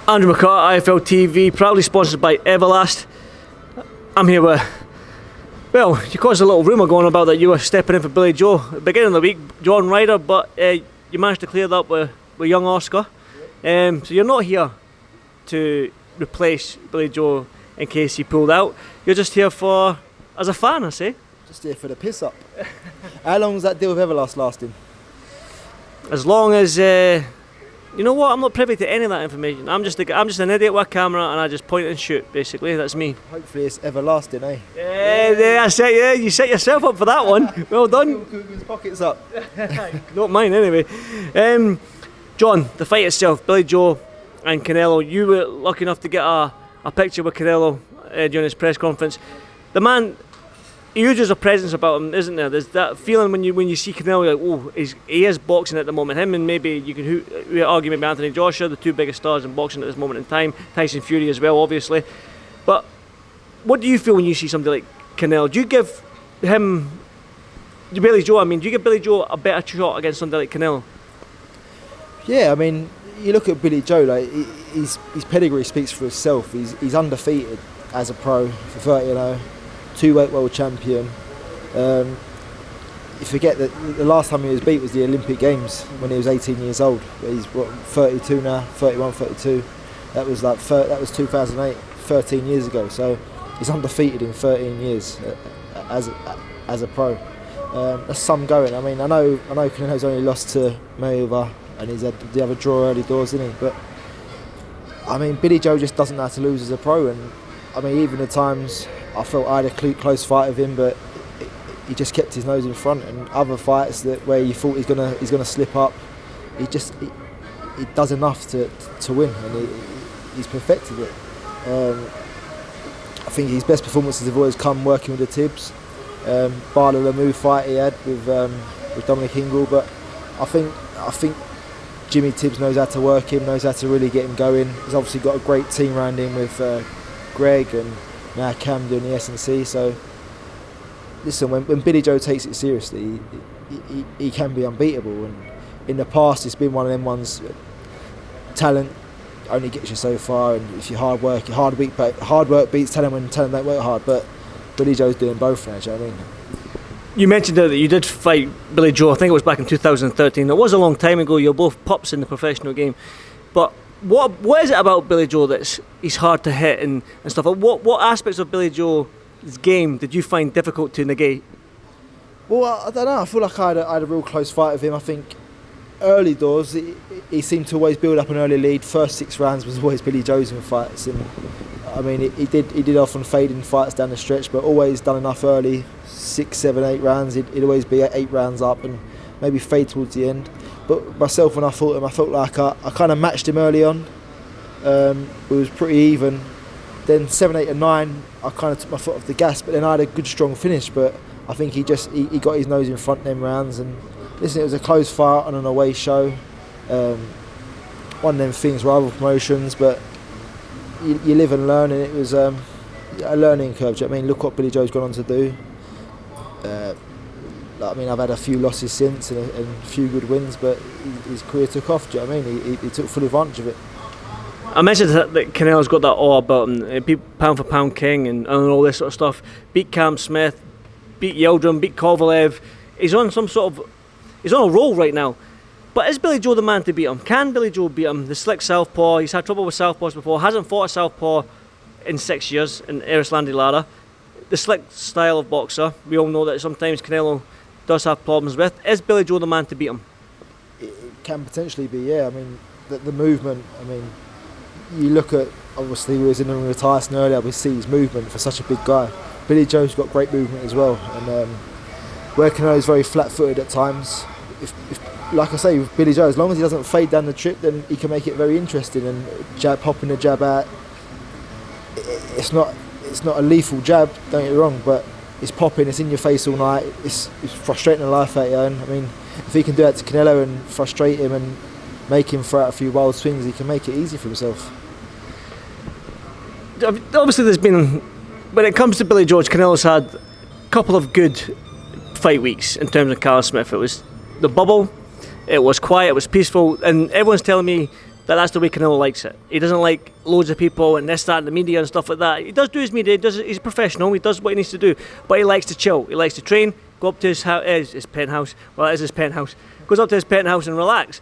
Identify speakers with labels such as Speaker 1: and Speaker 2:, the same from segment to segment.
Speaker 1: Andrew McCART, IFL TV, proudly sponsored by Everlast. I'm here with, well, you caused a little rumour going about that you were stepping in for Billy Joe at the beginning of the week, John Ryder, but you managed to clear that up with young Oscar. So you're not here to replace Billy Joe in case he pulled out. You're just here for, as a fan, I say.
Speaker 2: Just here for the piss up. How long was that deal with Everlast lasting?
Speaker 1: As long as, you know what, I'm not privy to any of that information. I'm just an idiot with a camera and I just point and shoot, basically, that's me.
Speaker 2: Hopefully it's everlasting, eh?
Speaker 1: Yeah, you set yourself up for that one. Well done.
Speaker 2: His pockets up.
Speaker 1: Not mine anyway. John, the fight itself, Billy Joe and Canelo, you were lucky enough to get a picture with Canelo during his press conference. The man, he uses a presence about him, isn't there? There's that feeling when you see Canelo, you're like, oh, he is boxing at the moment. Him and maybe you can argue maybe Anthony Joshua, the two biggest stars in boxing at this moment in time. Tyson Fury as well, obviously. But what do you feel when you see somebody like Canelo? Do you give him, Billy Joe, do you give Billy Joe a better shot against somebody like Canelo?
Speaker 2: Yeah, I mean, you look at Billy Joe, like his pedigree speaks for itself. He's undefeated as a pro for 30-0. Two-weight world champion. You forget that the last time he was beat was the Olympic Games when he was 18 years old. He's 32 now, 31, 32. That was 2008, 13 years ago. So he's undefeated in 13 years as a pro. That's some going. I mean, I know Canelo's only lost to Mayweather and he's had the other draw early doors, didn't he? But I mean, Billy Joe just doesn't know how to lose as a pro, and I mean, even at times I felt I had a close fight with him, but he just kept his nose in front. And other fights where you thought he's gonna slip up, he does enough to win, and he's perfected it. I think his best performances have always come working with the Tibbs, bar the Lemieux fight he had with Dominic Ingle. But I think Jimmy Tibbs knows how to work him, knows how to really get him going. He's obviously got a great team around him with Greg and now Cam doing the S&C. So listen, when Billy Joe takes it seriously, he can be unbeatable. And in the past, it's been one of them ones. Talent only gets you so far, and if you hard work beats talent when talent don't work hard. But Billy Joe's doing both now. Do you know what I mean?
Speaker 1: You mentioned that you did fight Billy Joe. I think it was back in 2013. It was a long time ago. You're both pups in the professional game, but what is it about Billy Joe that's he's hard to hit and stuff? What aspects of Billy Joe's game did you find difficult to negate?
Speaker 2: Well, I don't know. I feel like I had a real close fight with him. I think early doors he seemed to always build up an early lead. First 6 rounds was always Billy Joe's in fights, and I mean he did often fade in fights down the stretch, but always done enough early. 6, 7, 8 rounds. He'd always be 8 rounds up and maybe fade towards the end. But myself, when I fought him, I felt like I kind of matched him early on. It was pretty even. Then 7, 8 and 9, I kind of took my foot off the gas, but then I had a good strong finish. But I think he got his nose in front of them rounds. And listen, it was a close fight on an away show. One of them things, rival promotions, but you live and learn, and it was a learning curve. Do you know what I mean? Look what Billy Joe's gone on to do. I mean, I've had a few losses since and a few good wins, but his career took off. Do you know what I mean? He took full advantage of it.
Speaker 1: I mentioned that Canelo's got that awe about him, pound for pound king and all this sort of stuff. Beat Cam Smith, beat Yildirim, beat Kovalev. He's on a roll right now. But is Billy Joe the man to beat him? Can Billy Joe beat him? The slick southpaw, he's had trouble with southpaws before, hasn't fought a southpaw in 6 years in Erislandy Lara. The slick style of boxer, we all know that sometimes Canelo does have problems with. Is Billy Joe the man to beat him?
Speaker 2: It can potentially be, yeah. I mean, the movement, I mean, you look at, obviously we was in the ring with Tyson earlier, we see his movement for such a big guy. Billy Joe's got great movement as well, and where Canelo's very flat-footed at times, if like I say, with Billy Joe, as long as he doesn't fade down the trip, then he can make it very interesting, and popping the jab out, it's not a lethal jab, don't get me wrong, but it's popping, it's in your face all night, it's frustrating the life out of you. And I mean, if he can do that to Canelo and frustrate him and make him throw out a few wild swings, he can make it easy for himself.
Speaker 1: Obviously there's been, when it comes to Billy Joe, Canelo's had a couple of good fight weeks in terms of Carl Smith. It was the bubble, it was quiet, it was peaceful, and everyone's telling me that that's the way Canelo likes it. He doesn't like loads of people and this, that, and the media and stuff like that. He does do his media, he's a professional, he does what he needs to do, but he likes to chill, he likes to train, go up to his penthouse, well, it is his penthouse, goes up to his penthouse and relax.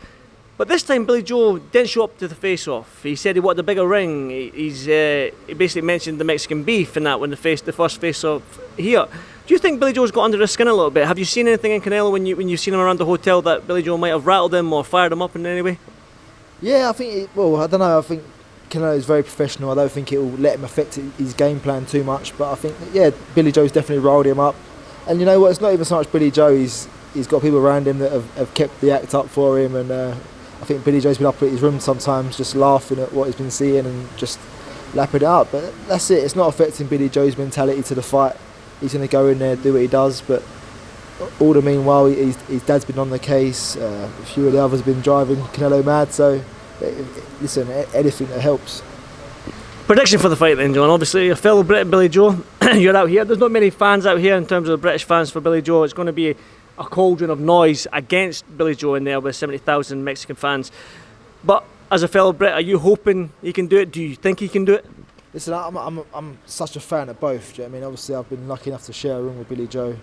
Speaker 1: But this time Billy Joe didn't show up to the face-off. He said he wanted a bigger ring. He basically mentioned the Mexican beef and that when the first face-off here. Do you think Billy Joe's got under his skin a little bit? Have you seen anything in Canelo when you've seen him around the hotel that Billy Joe might have rattled him or fired him up in any way?
Speaker 2: Yeah, I think, I don't know, I think Canelo is very professional. I don't think it will let him affect his game plan too much, but I think, Billy Joe's definitely rolled him up. And you know what, it's not even so much Billy Joe, he's got people around him that have kept the act up for him, and I think Billy Joe's been up at his room sometimes just laughing at what he's been seeing and just lapping it up. But that's it, it's not affecting Billy Joe's mentality to the fight. He's going to go in there, do what he does, but all the meanwhile, his dad's been on the case, a few of the others have been driving Canelo mad, so listen, anything that helps.
Speaker 1: Prediction for the fight then, John. Obviously, a fellow Brit, Billy Joe, you're out here. There's not many fans out here in terms of British fans for Billy Joe. It's going to be a cauldron of noise against Billy Joe in there with 70,000 Mexican fans. But as a fellow Brit, are you hoping he can do it? Do you think he can do it?
Speaker 2: Listen, I'm such a fan of both. Do you know what I mean? Obviously, I've been lucky enough to share a room with Billy Joe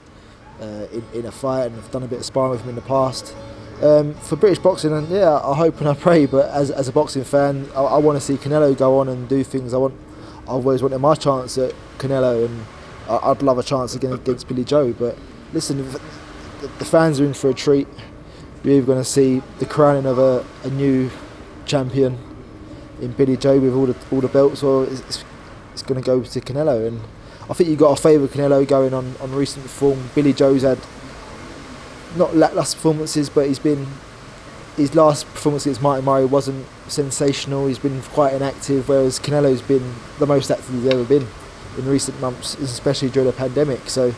Speaker 2: in a fight, and I've done a bit of sparring with him in the past. For British boxing, and I hope and I pray, but as a boxing fan, I want to see Canelo go on and do things. I've always wanted my chance at Canelo, and I'd love a chance against Billy Joe. But listen, the fans are in for a treat. You're either going to see the crowning of a new champion in Billy Joe with all the belts, or it's going to go to Canelo. And I think you've got to favour Canelo going on recent form. Billy Joe's had not lacklustre performances, but his last performance against Martin Murray wasn't sensational. He's been quite inactive, whereas Canelo's been the most active he's ever been in recent months, especially during the pandemic. So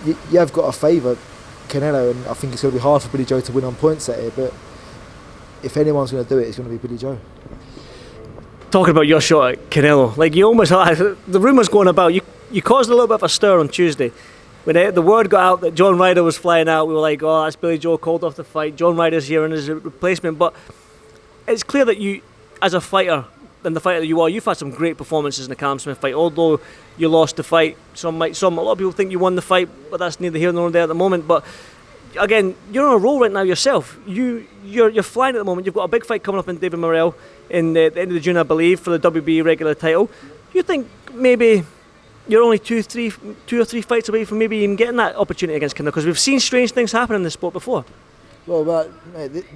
Speaker 2: you have got to favour Canelo, and I think it's going to be hard for Billy Joe to win on points at it, but if anyone's going to do it, it's going to be Billy Joe.
Speaker 1: Talking about your shot at Canelo, like you almost had, the rumours going about, you caused a little bit of a stir on Tuesday. When the word got out that John Ryder was flying out, we were like, oh, that's Billy Joe called off the fight. John Ryder's here and his replacement. But it's clear that you, as a fighter, and the fighter that you are, you've had some great performances in the Callum Smith fight. Although you lost the fight, a lot of people think you won the fight, but that's neither here nor there at the moment. But again, you're on a roll right now yourself. You're flying at the moment. You've got a big fight coming up in David Morrell in the end of June, I believe, for the WBA regular title. You think maybe you're only two or three fights away from maybe even getting that opportunity against Canelo? Because we've seen strange things happen in this sport before.
Speaker 2: Well,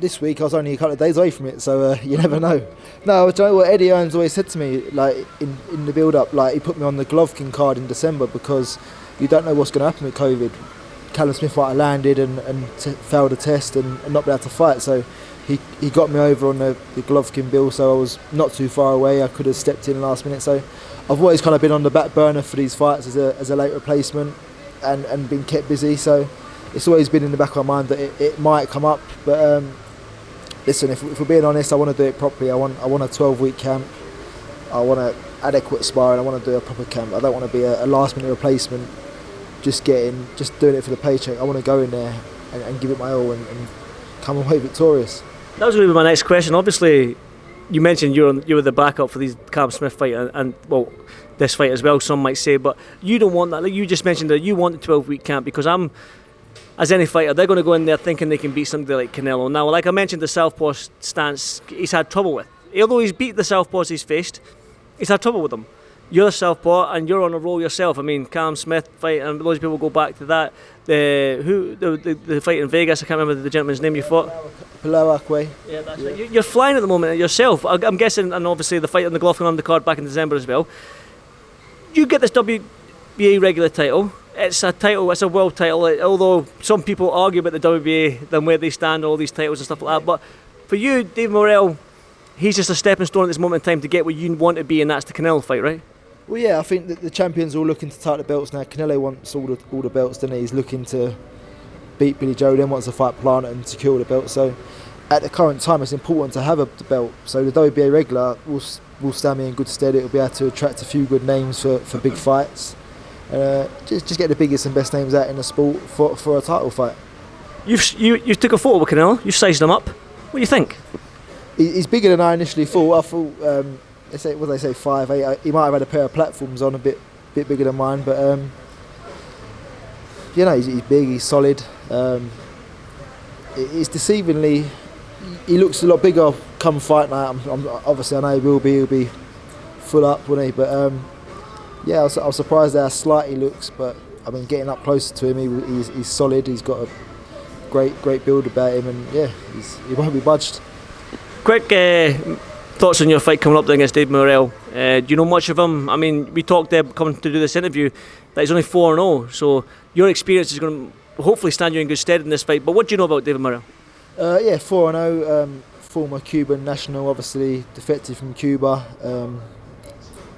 Speaker 2: this week I was only a couple of days away from it, so you never know. No, do you know what Eddie Owens always said to me, like in the build-up, like he put me on the Golovkin card in December because you don't know what's going to happen with COVID. Callum Smith might have landed and failed a test and not been able to fight, so he got me over on the Golovkin bill, so I was not too far away. I could have stepped in last minute, so I've always kind of been on the back burner for these fights as a late replacement and been kept busy, so it's always been in the back of my mind that it might come up. But listen, if we're being honest, I want to do it properly. I want a 12-week camp. I want adequate sparring. I want to do a proper camp. I don't want to be a last-minute replacement, just doing it for the paycheck. I want to go in there and give it my all and come away victorious.
Speaker 1: That was going to be my next question. Obviously, you mentioned you were the backup for these Callum Smith fight and this fight as well, some might say, but you don't want that. Like you just mentioned that you want the 12-week camp, because as any fighter, they're going to go in there thinking they can beat somebody like Canelo. Now, like I mentioned, the southpaw stance he's had trouble with. Although he's beat the southpaws he's faced, he's had trouble with them. You're a southpaw and you're on a roll yourself. I mean, Callum Smith fight, and loads of people go back to that. The fight in Vegas, I can't remember the gentleman's name you fought.
Speaker 2: Bilal Akwe.
Speaker 1: Yeah, that's right. You're flying at the moment yourself. I'm guessing, and obviously the fight on the Golovkin undercard back in December as well. You get this WBA regular title. It's a title, it's a world title, although some people argue about the WBA than where they stand, all these titles and stuff like that. But for you, David Morrell, he's just a stepping stone at this moment in time to get where you want to be, and that's the Canelo fight, right?
Speaker 2: Well, yeah, I think that the champions are all looking to take the belts now. Canelo wants all the belts, doesn't he? He's looking to beat Billy Joe, then wants to fight Plant and secure the belt. So at the current time, it's important to have the belt. So the WBA regular will stand me in good stead. It'll be able to attract a few good names for big fights. Just get the biggest and best names out in the sport for a title fight.
Speaker 1: You took a photo with Canelo. You sized him up. What do you think?
Speaker 2: He's bigger than I initially thought. I thought they say 5'8". He might have had a pair of platforms on a bit bigger than mine, but he's big. He's solid. It's deceivingly. He looks a lot bigger come fight night. Obviously I know he'll be full up, won't he? But I was surprised at how slight he looks. But I mean, getting up closer to him, he's solid. He's got a great build about him, and he won't be budged.
Speaker 1: Quick thoughts on your fight coming up against Dave Morrell. Do you know much of him? I mean, we talked there coming to do this interview that he's only 4-0, so your experience is going to hopefully stand you in good stead in this fight. But what do you know about David Morrell?
Speaker 2: 4-0, former Cuban national, obviously defected from Cuba,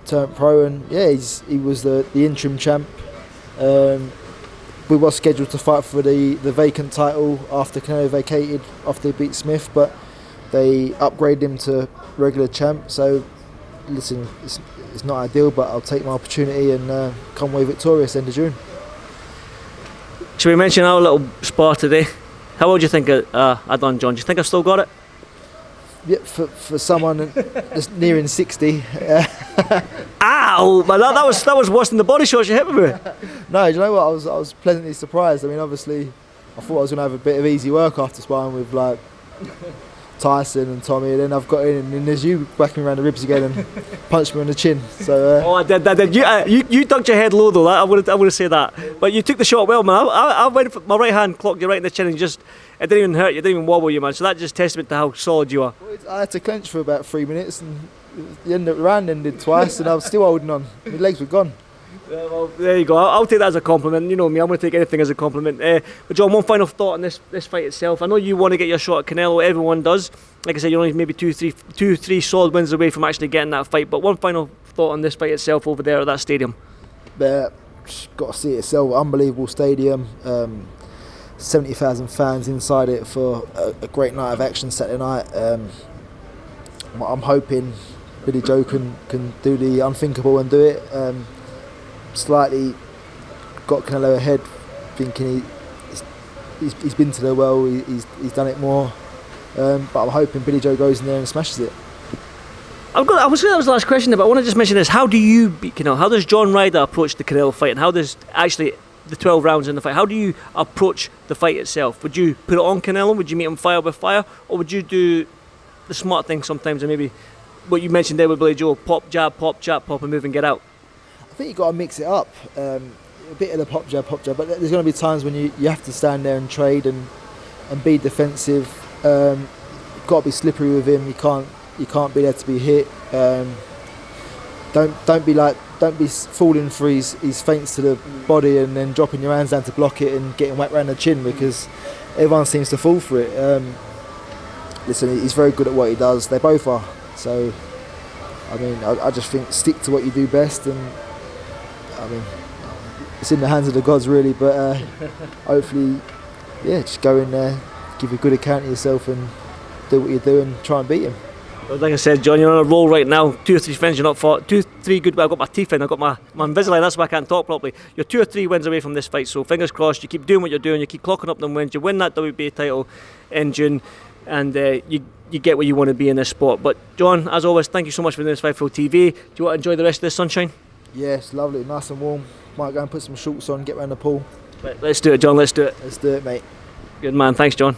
Speaker 2: turned pro, and he was the interim champ. We were scheduled to fight for the vacant title after Canelo vacated after they beat Smith, but they upgraded him to regular champ. So listen, it's not ideal, but I'll take my opportunity and come away victorious end of June.
Speaker 1: Should we mention our little spar today? How old do you think I done, John? Do you think I've still got it?
Speaker 2: Yeah, for someone that's nearing 60.
Speaker 1: Ow! Man, that was worse than the body shots you hit me with.
Speaker 2: No, do you know what? I was pleasantly surprised. I mean, obviously, I thought I was going to have a bit of easy work after sparring with like Tyson and Tommy, and then I've got in, and then there's you whacking me around the ribs again and punched me on the chin. So
Speaker 1: I did. You ducked your head low though. I would say that. But you took the shot well, man. I went for my right hand, clocked you right in the chin, and it didn't even hurt you. It didn't even wobble you, man. So that's just testament to how solid you are.
Speaker 2: I had to clench for about 3 minutes, and the round ended twice, and I was still holding on. My legs were gone.
Speaker 1: Yeah, well, there you go. I'll take that as a compliment. You know me, I'm going to take anything as a compliment. But John, one final thought on this fight itself. I know you want to get your shot at Canelo. Everyone does. Like I said, you're only maybe two, three solid wins away from actually getting that fight. But one final thought on this fight itself over there at that stadium.
Speaker 2: Got to see it itself. Unbelievable stadium. 70,000 fans inside it for a great night of action Saturday night. I'm hoping Billy Joe can do the unthinkable and do it. Slightly got Canelo ahead, thinking he's been to the well, he's done it more. But I'm hoping Billy Joe goes in there and smashes it.
Speaker 1: I was that was the last question, but I want to just mention this. How do you beat Canelo? How does John Ryder approach the Canelo fight, and how does actually the 12 rounds in the fight, how do you approach the fight itself? Would you put it on Canelo? Would you meet him fire by fire? Or would you do the smart thing sometimes, and maybe what you mentioned there with Billy Joe, pop, jab, and move and get out?
Speaker 2: I think you've got to mix it up. A bit of the pop jab, but there's going to be times when you have to stand there and trade and be defensive. You've got to be slippery with him. You can't be there to be hit. Don't be falling for his feints to the body and then dropping your hands down to block it and getting whacked around the chin, because everyone seems to fall for it. Listen, he's very good at what he does. They both are. So, I mean, I just think stick to what you do best, and I mean, it's in the hands of the gods really. But hopefully, just go in there, give a good account of yourself, and do what you do and try and beat him.
Speaker 1: Well, like I said, John, you're on a roll right now. 2 or 3 wins you're not fought. 2, 3 good. Well, I've got my teeth in. I've got my Invisalign. That's why I can't talk properly. You're 2 or 3 wins away from this fight. So fingers crossed. You keep doing what you're doing. You keep clocking up them wins. You win that WBA title in June, and you get where you want to be in this sport. But John, as always, thank you so much for doing this fight for TV. Do you want to enjoy the rest of this sunshine?
Speaker 2: Yes, lovely, nice and warm. Might go and put some shorts on, get round the pool.
Speaker 1: Let's do it, John. Let's do it.
Speaker 2: Let's do it, mate.
Speaker 1: Good man. Thanks, John.